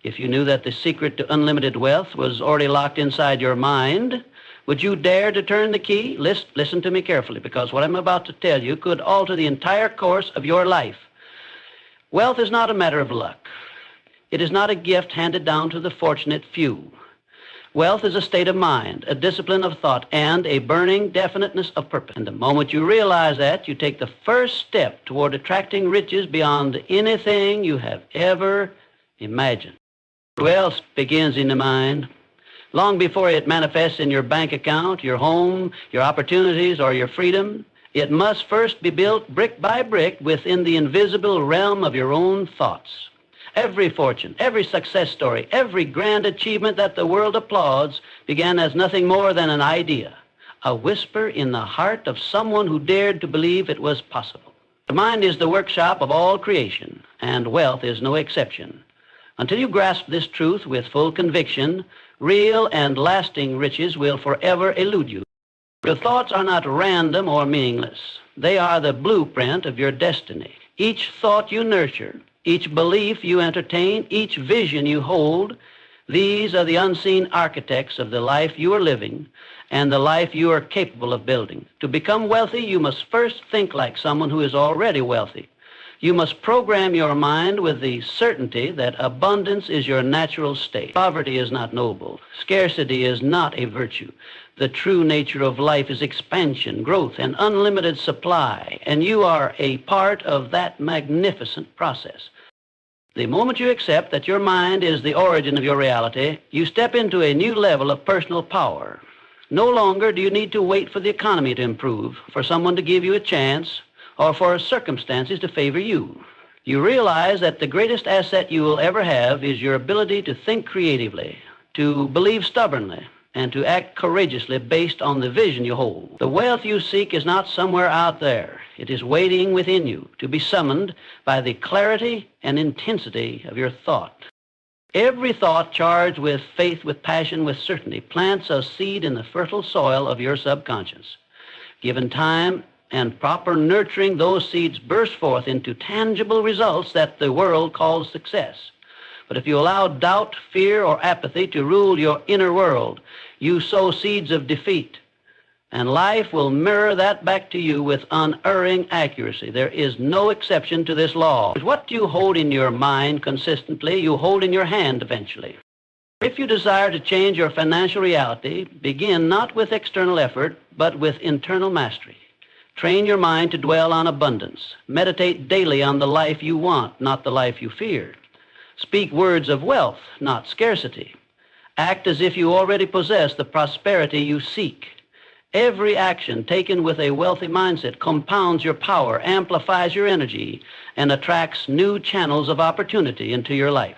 If you knew that the secret to unlimited wealth was already locked inside your mind, would you dare to turn the key? Listen to me carefully, because what I'm about to tell you could alter the entire course of your life. Wealth is not a matter of luck. It is not a gift handed down to the fortunate few. Wealth is a state of mind, a discipline of thought, and a burning definiteness of purpose. And the moment you realize that, you take the first step toward attracting riches beyond anything you have ever imagined. Wealth begins in the mind. Long before it manifests in your bank account, your home, your opportunities, or your freedom, it must first be built brick by brick within the invisible realm of your own thoughts. Every fortune, every success story, every grand achievement that the world applauds began as nothing more than an idea, a whisper in the heart of someone who dared to believe it was possible. The mind is the workshop of all creation, and wealth is no exception. Until you grasp this truth with full conviction, real and lasting riches will forever elude you. Your thoughts are not random or meaningless. They are the blueprint of your destiny. Each thought you nurture, each belief you entertain, each vision you hold, these are the unseen architects of the life you are living and the life you are capable of building. To become wealthy, you must first think like someone who is already wealthy. You must program your mind with the certainty that abundance is your natural state. Poverty is not noble. Scarcity is not a virtue. The true nature of life is expansion, growth, and unlimited supply, and you are a part of that magnificent process. The moment you accept that your mind is the origin of your reality, you step into a new level of personal power. No longer do you need to wait for the economy to improve, for someone to give you a chance, or for circumstances to favor you. You realize that the greatest asset you will ever have is your ability to think creatively, to believe stubbornly, and to act courageously based on the vision you hold. The wealth you seek is not somewhere out there. It is waiting within you to be summoned by the clarity and intensity of your thought. Every thought charged with faith, with passion, with certainty plants a seed in the fertile soil of your subconscious. Given time and proper nurturing, those seeds burst forth into tangible results that the world calls success. But if you allow doubt, fear, or apathy to rule your inner world, you sow seeds of defeat, and life will mirror that back to you with unerring accuracy. There is no exception to this law. What you hold in your mind consistently, you hold in your hand eventually. If you desire to change your financial reality, begin not with external effort, but with internal mastery. Train your mind to dwell on abundance. Meditate daily on the life you want, not the life you fear. Speak words of wealth, not scarcity. Act as if you already possess the prosperity you seek. Every action taken with a wealthy mindset compounds your power, amplifies your energy, and attracts new channels of opportunity into your life.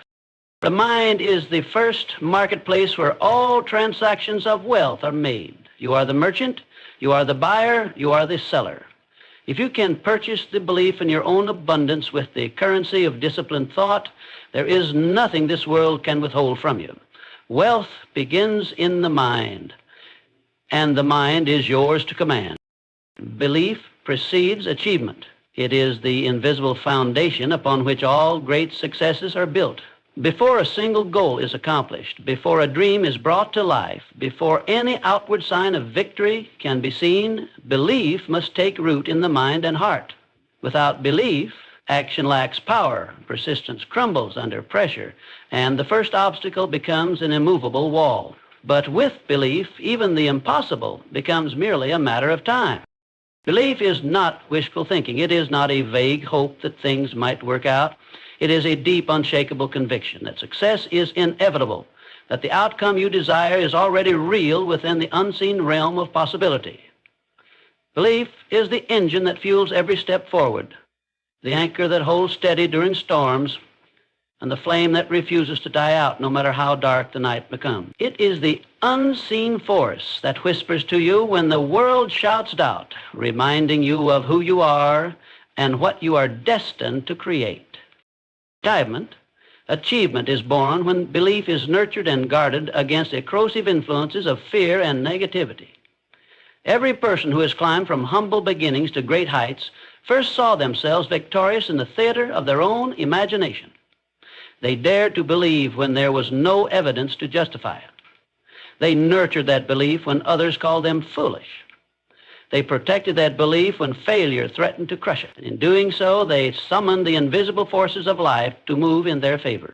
The mind is the first marketplace where all transactions of wealth are made. You are the merchant, you are the buyer, you are the seller. If you can purchase the belief in your own abundance with the currency of disciplined thought, there is nothing this world can withhold from you. Wealth begins in the mind, and the mind is yours to command. Belief precedes achievement. It is the invisible foundation upon which all great successes are built. Before a single goal is accomplished, before a dream is brought to life, before any outward sign of victory can be seen, belief must take root in the mind and heart. Without belief, action lacks power, persistence crumbles under pressure, and the first obstacle becomes an immovable wall. But with belief, even the impossible becomes merely a matter of time. Belief is not wishful thinking. It is not a vague hope that things might work out. It is a deep, unshakable conviction that success is inevitable, that the outcome you desire is already real within the unseen realm of possibility. Belief is the engine that fuels every step forward, the anchor that holds steady during storms, and the flame that refuses to die out no matter how dark the night becomes. It is the unseen force that whispers to you when the world shouts out, reminding you of who you are and what you are destined to create. Achievement is born when belief is nurtured and guarded against the corrosive influences of fear and negativity. Every person who has climbed from humble beginnings to great heights first saw themselves victorious in the theater of their own imagination. They dared to believe when there was no evidence to justify it. They nurtured that belief when others called them foolish. They protected that belief when failure threatened to crush it. In doing so, they summoned the invisible forces of life to move in their favor.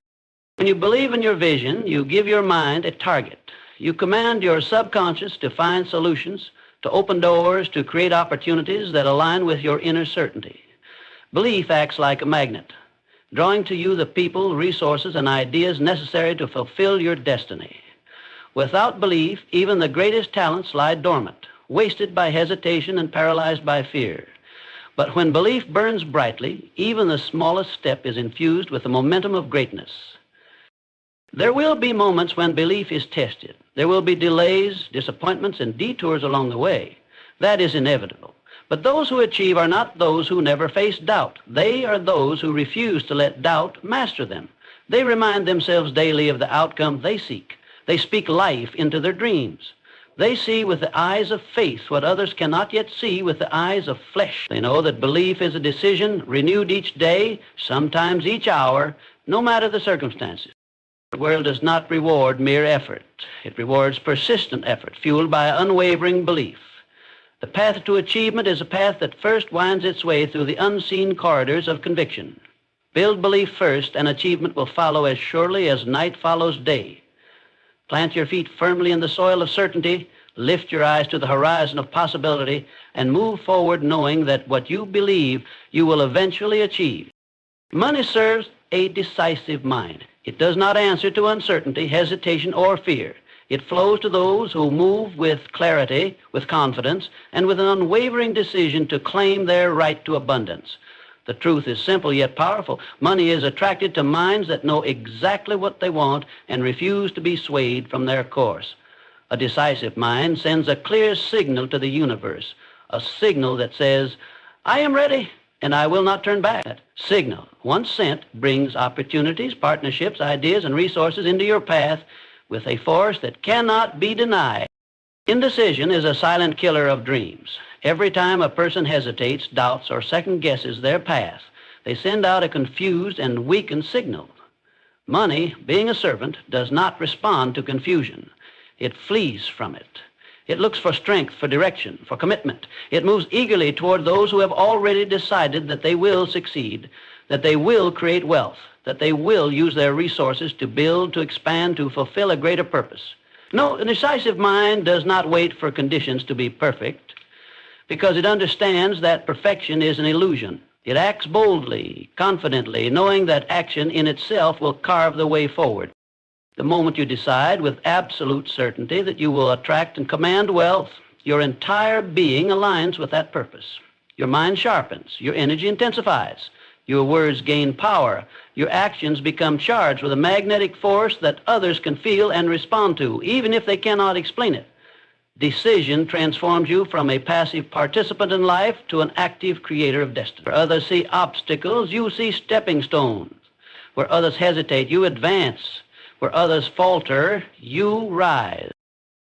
When you believe in your vision, you give your mind a target. You command your subconscious to find solutions, to open doors, to create opportunities that align with your inner certainty. Belief acts like a magnet, drawing to you the people, resources, and ideas necessary to fulfill your destiny. Without belief, even the greatest talents lie dormant, wasted by hesitation and paralyzed by fear. But when belief burns brightly, even the smallest step is infused with the momentum of greatness. There will be moments when belief is tested. There will be delays, disappointments, and detours along the way. That is inevitable. But those who achieve are not those who never face doubt. They are those who refuse to let doubt master them. They remind themselves daily of the outcome they seek. They speak life into their dreams. They see with the eyes of faith what others cannot yet see with the eyes of flesh. They know that belief is a decision renewed each day, sometimes each hour, no matter the circumstances. The world does not reward mere effort. It rewards persistent effort, fueled by unwavering belief. The path to achievement is a path that first winds its way through the unseen corridors of conviction. Build belief first, and achievement will follow as surely as night follows day. Plant your feet firmly in the soil of certainty, lift your eyes to the horizon of possibility, and move forward knowing that what you believe you will eventually achieve. Money serves a decisive mind. It does not answer to uncertainty, hesitation, or fear. It flows to those who move with clarity, with confidence, and with an unwavering decision to claim their right to abundance. The truth is simple yet powerful. Money is attracted to minds that know exactly what they want and refuse to be swayed from their course. A decisive mind sends a clear signal to the universe, a signal that says, "I am ready, and I will not turn back." That signal, once sent, brings opportunities, partnerships, ideas, and resources into your path with a force that cannot be denied. Indecision is a silent killer of dreams. Every time a person hesitates, doubts, or second-guesses their path, they send out a confused and weakened signal. Money, being a servant, does not respond to confusion. It flees from it. It looks for strength, for direction, for commitment. It moves eagerly toward those who have already decided that they will succeed, that they will create wealth, that they will use their resources to build, to expand, to fulfill a greater purpose. No, a decisive mind does not wait for conditions to be perfect, because it understands that perfection is an illusion. It acts boldly, confidently, knowing that action in itself will carve the way forward. The moment you decide with absolute certainty that you will attract and command wealth, your entire being aligns with that purpose. Your mind sharpens, your energy intensifies, your words gain power, your actions become charged with a magnetic force that others can feel and respond to, even if they cannot explain it. Decision transforms you from a passive participant in life to an active creator of destiny. Where others see obstacles, you see stepping stones. Where others hesitate, you advance. Where others falter, you rise.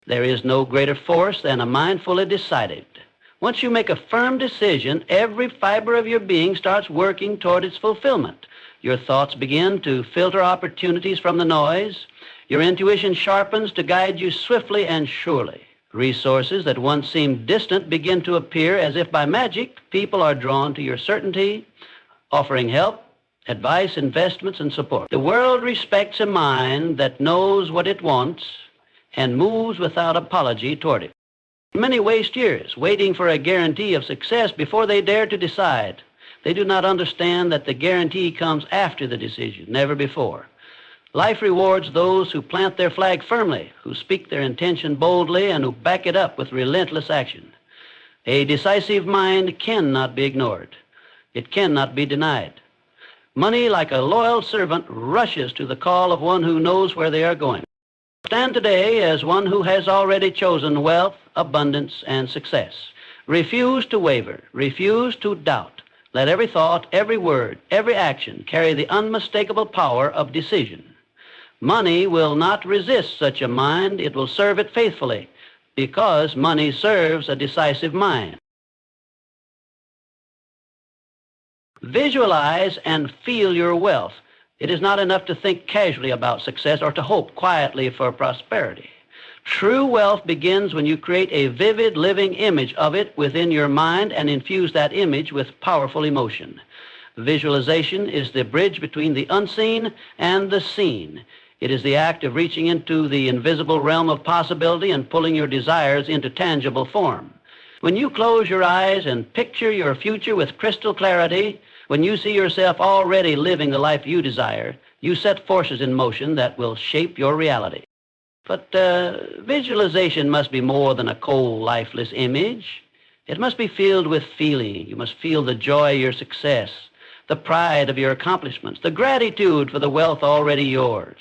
There is no greater force than a mind fully decided. Once you make a firm decision, every fiber of your being starts working toward its fulfillment. Your thoughts begin to filter opportunities from the noise. Your intuition sharpens to guide you swiftly and surely. Resources that once seemed distant begin to appear as if by magic. People are drawn to your certainty, offering help, advice, investments, and support. The world respects a mind that knows what it wants and moves without apology toward it. Many waste years waiting for a guarantee of success before they dare to decide. They do not understand that the guarantee comes after the decision, never before. Life rewards those who plant their flag firmly, who speak their intention boldly, and who back it up with relentless action. A decisive mind cannot be ignored. It cannot be denied. Money, like a loyal servant, rushes to the call of one who knows where they are going. Stand today as one who has already chosen wealth, abundance, and success. Refuse to waver. Refuse to doubt. Let every thought, every word, every action carry the unmistakable power of decision. Money will not resist such a mind. It will serve it faithfully, because money serves a decisive mind. Visualize and feel your wealth. It is not enough to think casually about success or to hope quietly for prosperity. True wealth begins when you create a vivid living image of it within your mind and infuse that image with powerful emotion. Visualization is the bridge between the unseen and the seen. It is the act of reaching into the invisible realm of possibility and pulling your desires into tangible form. When you close your eyes and picture your future with crystal clarity, when you see yourself already living the life you desire, you set forces in motion that will shape your reality. But visualization must be more than a cold, lifeless image. It must be filled with feeling. You must feel the joy of your success, the pride of your accomplishments, the gratitude for the wealth already yours.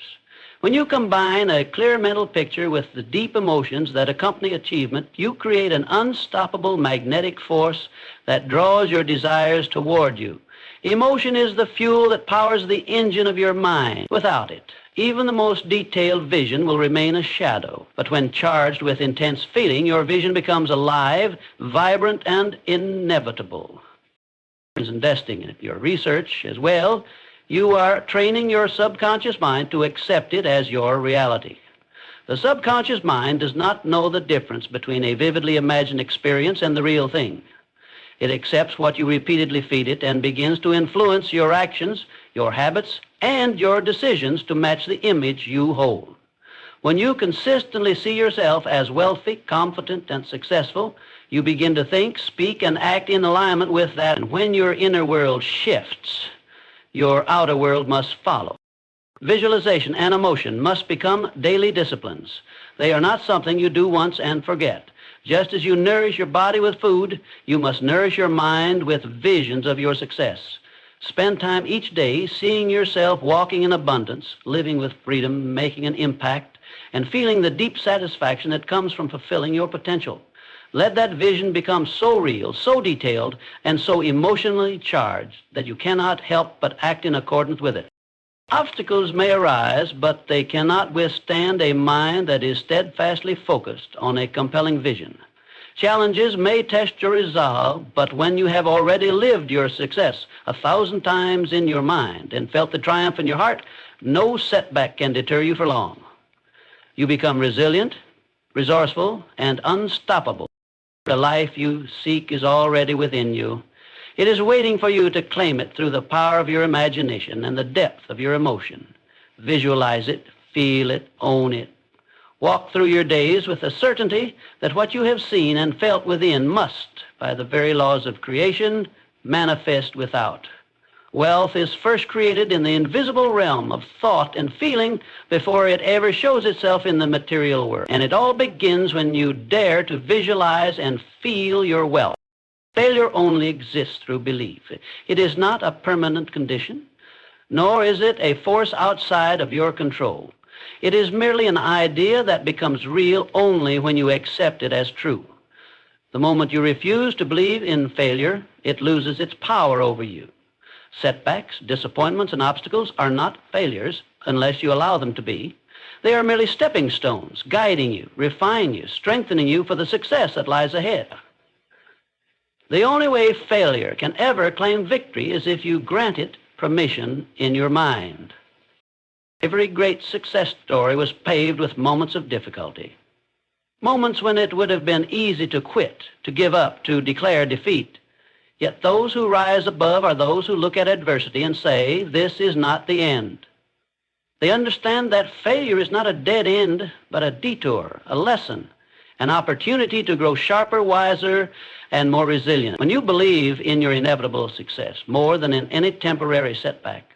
When you combine a clear mental picture with the deep emotions that accompany achievement, you create an unstoppable magnetic force that draws your desires toward you. Emotion is the fuel that powers the engine of your mind. Without it, even the most detailed vision will remain a shadow. But when charged with intense feeling, your vision becomes alive, vibrant, and inevitable. Investing in your research as well, you are training your subconscious mind to accept it as your reality. The subconscious mind does not know the difference between a vividly imagined experience and the real thing. It accepts what you repeatedly feed it and begins to influence your actions, your habits, and your decisions to match the image you hold. When you consistently see yourself as wealthy, confident, and successful, you begin to think, speak, and act in alignment with that. And when your inner world shifts, your outer world must follow. Visualization and emotion must become daily disciplines. They are not something you do once and forget. Just as you nourish your body with food, you must nourish your mind with visions of your success. Spend time each day seeing yourself walking in abundance, living with freedom, making an impact, and feeling the deep satisfaction that comes from fulfilling your potential. Let that vision become so real, so detailed, and so emotionally charged that you cannot help but act in accordance with it. Obstacles may arise, but they cannot withstand a mind that is steadfastly focused on a compelling vision. Challenges may test your resolve, but when you have already lived your success 1,000 times in your mind and felt the triumph in your heart, no setback can deter you for long. You become resilient, resourceful, and unstoppable. The life you seek is already within you. It is waiting for you to claim it through the power of your imagination and the depth of your emotion. Visualize it, feel it, own it. Walk through your days with the certainty that what you have seen and felt within must, by the very laws of creation, manifest without. Wealth is first created in the invisible realm of thought and feeling before it ever shows itself in the material world. And it all begins when you dare to visualize and feel your wealth. Failure only exists through belief. It is not a permanent condition, nor is it a force outside of your control. It is merely an idea that becomes real only when you accept it as true. The moment you refuse to believe in failure, it loses its power over you. Setbacks, disappointments, and obstacles are not failures unless you allow them to be. They are merely stepping stones, guiding you, refining you, strengthening you for the success that lies ahead. The only way failure can ever claim victory is if you grant it permission in your mind. Every great success story was paved with moments of difficulty. Moments when it would have been easy to quit, to give up, to declare defeat. Yet those who rise above are those who look at adversity and say, this is not the end. They understand that failure is not a dead end, but a detour, a lesson, an opportunity to grow sharper, wiser, and more resilient. When you believe in your inevitable success more than in any temporary setback,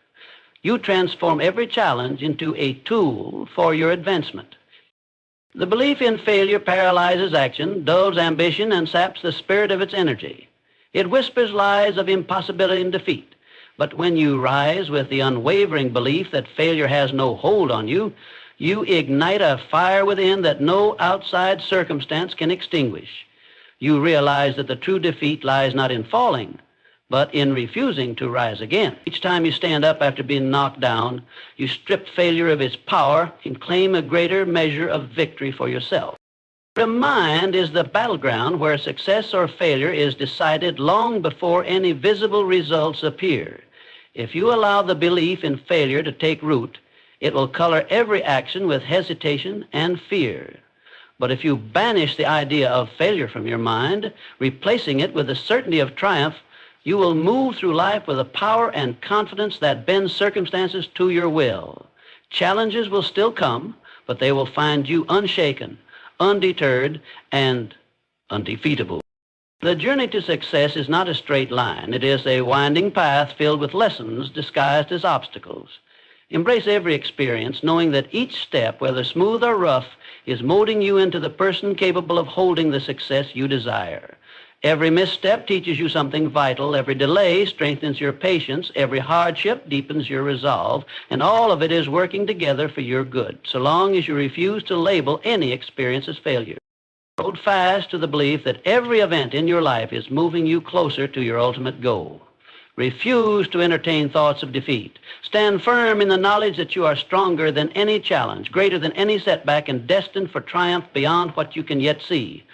you transform every challenge into a tool for your advancement. The belief in failure paralyzes action, dulls ambition, and saps the spirit of its energy. It whispers lies of impossibility and defeat. But when you rise with the unwavering belief that failure has no hold on you, you ignite a fire within that no outside circumstance can extinguish. You realize that the true defeat lies not in falling, but in refusing to rise again. Each time you stand up after being knocked down, you strip failure of its power and claim a greater measure of victory for yourself. The mind is the battleground where success or failure is decided long before any visible results appear. If you allow the belief in failure to take root, it will color every action with hesitation and fear. But if you banish the idea of failure from your mind, replacing it with the certainty of triumph, you will move through life with a power and confidence that bends circumstances to your will. Challenges will still come, but they will find you unshaken, undeterred, and undefeatable. The journey to success is not a straight line. It is a winding path filled with lessons disguised as obstacles. Embrace every experience, knowing that each step, whether smooth or rough, is molding you into the person capable of holding the success you desire. Every misstep teaches you something vital. Every delay strengthens your patience. Every hardship deepens your resolve. And all of it is working together for your good, so long as you refuse to label any experience as failure. Hold fast to the belief that every event in your life is moving you closer to your ultimate goal. Refuse to entertain thoughts of defeat. Stand firm in the knowledge that you are stronger than any challenge, greater than any setback, and destined for triumph beyond what you can yet see.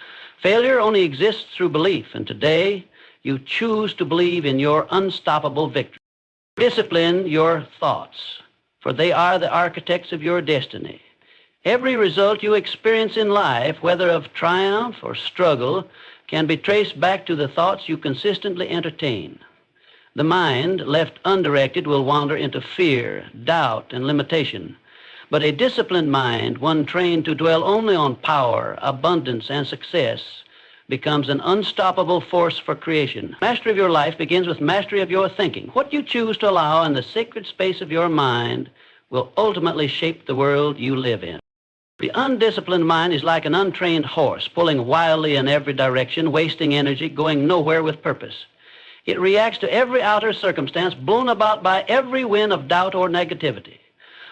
Failure only exists through belief, and today you choose to believe in your unstoppable victory. Discipline your thoughts, for they are the architects of your destiny. Every result you experience in life, whether of triumph or struggle, can be traced back to the thoughts you consistently entertain. The mind, left undirected, will wander into fear, doubt, and limitation. But a disciplined mind, one trained to dwell only on power, abundance, and success, becomes an unstoppable force for creation. Mastery of your life begins with mastery of your thinking. What you choose to allow in the sacred space of your mind will ultimately shape the world you live in. The undisciplined mind is like an untrained horse, pulling wildly in every direction, wasting energy, going nowhere with purpose. It reacts to every outer circumstance, blown about by every wind of doubt or negativity.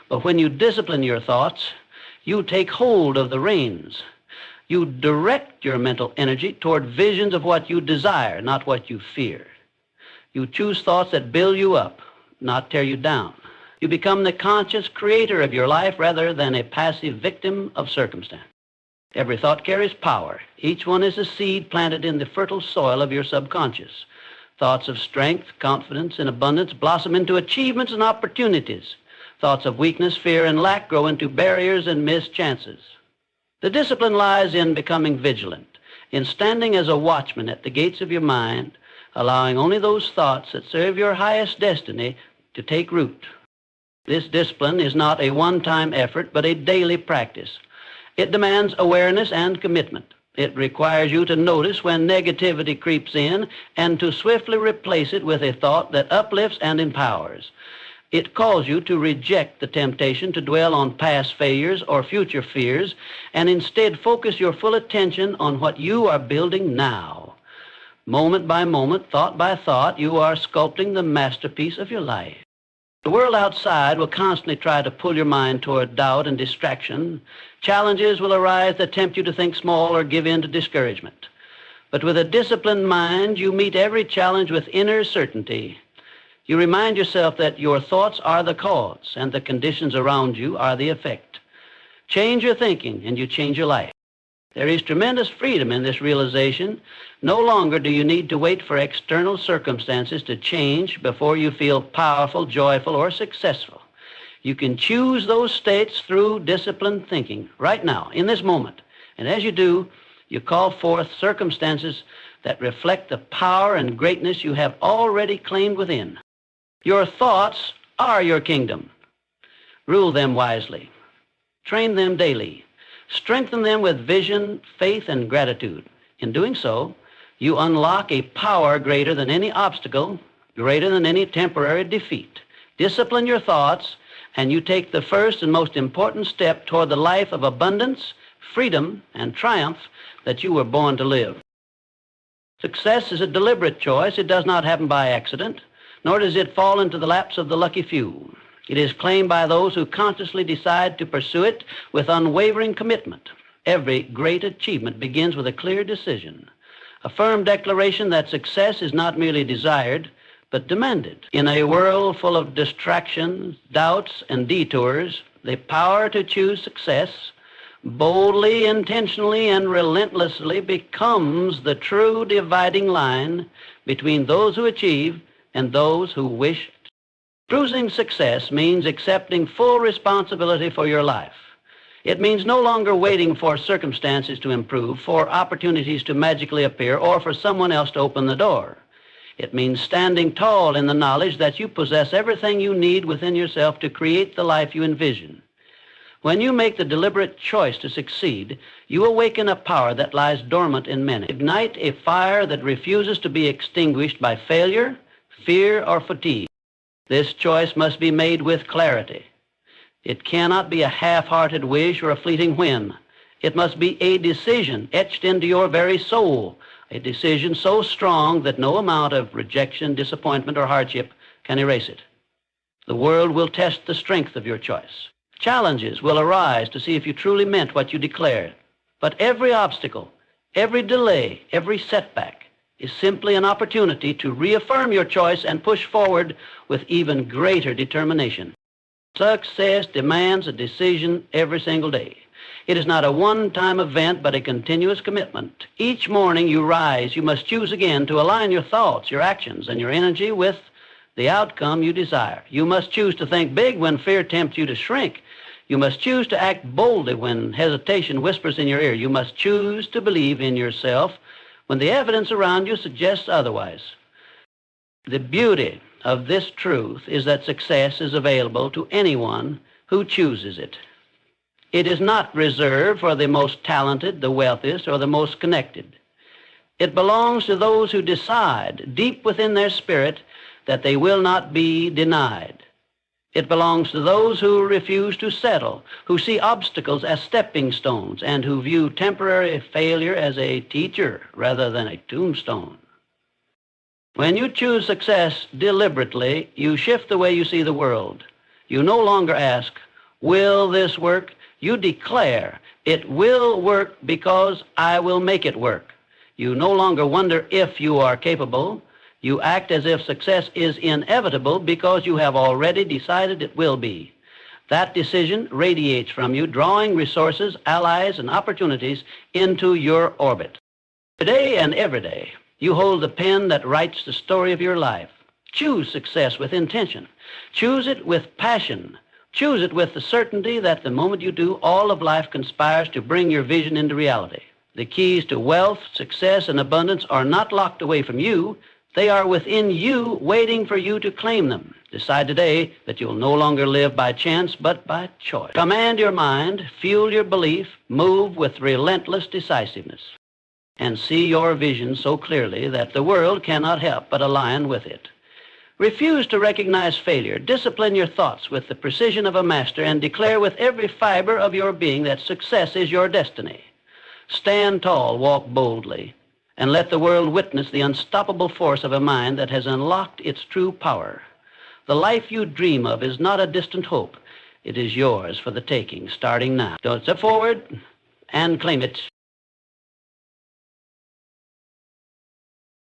But when you discipline your thoughts, you take hold of the reins. You direct your mental energy toward visions of what you desire, not what you fear. You choose thoughts that build you up, not tear you down. You become the conscious creator of your life rather than a passive victim of circumstance. Every thought carries power. Each one is a seed planted in the fertile soil of your subconscious. Thoughts of strength, confidence, and abundance blossom into achievements and opportunities. Thoughts of weakness, fear, and lack grow into barriers and missed chances. The discipline lies in becoming vigilant, in standing as a watchman at the gates of your mind, allowing only those thoughts that serve your highest destiny to take root. This discipline is not a one-time effort, but a daily practice. It demands awareness and commitment. It requires you to notice when negativity creeps in and to swiftly replace it with a thought that uplifts and empowers. It calls you to reject the temptation to dwell on past failures or future fears and instead focus your full attention on what you are building now. Moment by moment, thought by thought, you are sculpting the masterpiece of your life. The world outside will constantly try to pull your mind toward doubt and distraction. Challenges will arise that tempt you to think small or give in to discouragement. But with a disciplined mind, you meet every challenge with inner certainty. You remind yourself that your thoughts are the cause and the conditions around you are the effect. Change your thinking and you change your life. There is tremendous freedom in this realization. No longer do you need to wait for external circumstances to change before you feel powerful, joyful, or successful. You can choose those states through disciplined thinking right now, in this moment. And as you do, you call forth circumstances that reflect the power and greatness you have already claimed within. Your thoughts are your kingdom. Rule them wisely. Train them daily. Strengthen them with vision, faith, and gratitude. In doing so, you unlock a power greater than any obstacle, greater than any temporary defeat. Discipline your thoughts, and you take the first and most important step toward the life of abundance, freedom, and triumph that you were born to live. Success is a deliberate choice. It does not happen by accident, nor does it fall into the laps of the lucky few. It is claimed by those who consciously decide to pursue it with unwavering commitment. Every great achievement begins with a clear decision, a firm declaration that success is not merely desired, but demanded. In a world full of distractions, doubts, and detours, the power to choose success boldly, intentionally, and relentlessly becomes the true dividing line between those who achieve and those who wish Cruising success means accepting full responsibility for your life. It means no longer waiting for circumstances to improve, for opportunities to magically appear, or for someone else to open the door. It means standing tall in the knowledge that you possess everything you need within yourself to create the life you envision. When you make the deliberate choice to succeed, you awaken a power that lies dormant in many. Ignite a fire that refuses to be extinguished by failure, fear, or fatigue. This choice must be made with clarity. It cannot be a half-hearted wish or a fleeting whim. It must be a decision etched into your very soul, a decision so strong that no amount of rejection, disappointment, or hardship can erase it. The world will test the strength of your choice. Challenges will arise to see if you truly meant what you declared. But every obstacle, every delay, every setback is simply an opportunity to reaffirm your choice and push forward with even greater determination. Success demands a decision every single day. It is not a one-time event, but a continuous commitment. Each morning you rise, you must choose again to align your thoughts, your actions, and your energy with the outcome you desire. You must choose to think big when fear tempts you to shrink. You must choose to act boldly when hesitation whispers in your ear. You must choose to believe in yourself when the evidence around you suggests otherwise. The beauty of this truth is that success is available to anyone who chooses it. It is not reserved for the most talented, the wealthiest, or the most connected. It belongs to those who decide deep within their spirit that they will not be denied. It belongs to those who refuse to settle, who see obstacles as stepping stones, and who view temporary failure as a teacher rather than a tombstone. When you choose success deliberately, you shift the way you see the world. You no longer ask, will this work? You declare, it will work because I will make it work. You no longer wonder if you are capable. You act as if success is inevitable because you have already decided it will be. That decision radiates from you, drawing resources, allies, and opportunities into your orbit. Today and every day, you hold the pen that writes the story of your life. Choose success with intention. Choose it with passion. Choose it with the certainty that the moment you do, all of life conspires to bring your vision into reality. The keys to wealth, success, and abundance are not locked away from you. They are within you, waiting for you to claim them. Decide today that you'll no longer live by chance, but by choice. Command your mind, fuel your belief, move with relentless decisiveness, and see your vision so clearly that the world cannot help but align with it. Refuse to recognize failure. Discipline your thoughts with the precision of a master and declare with every fiber of your being that success is your destiny. Stand tall, walk boldly, and let the world witness the unstoppable force of a mind that has unlocked its true power. The life you dream of is not a distant hope. It is yours for the taking, starting now. Don't step forward and claim it.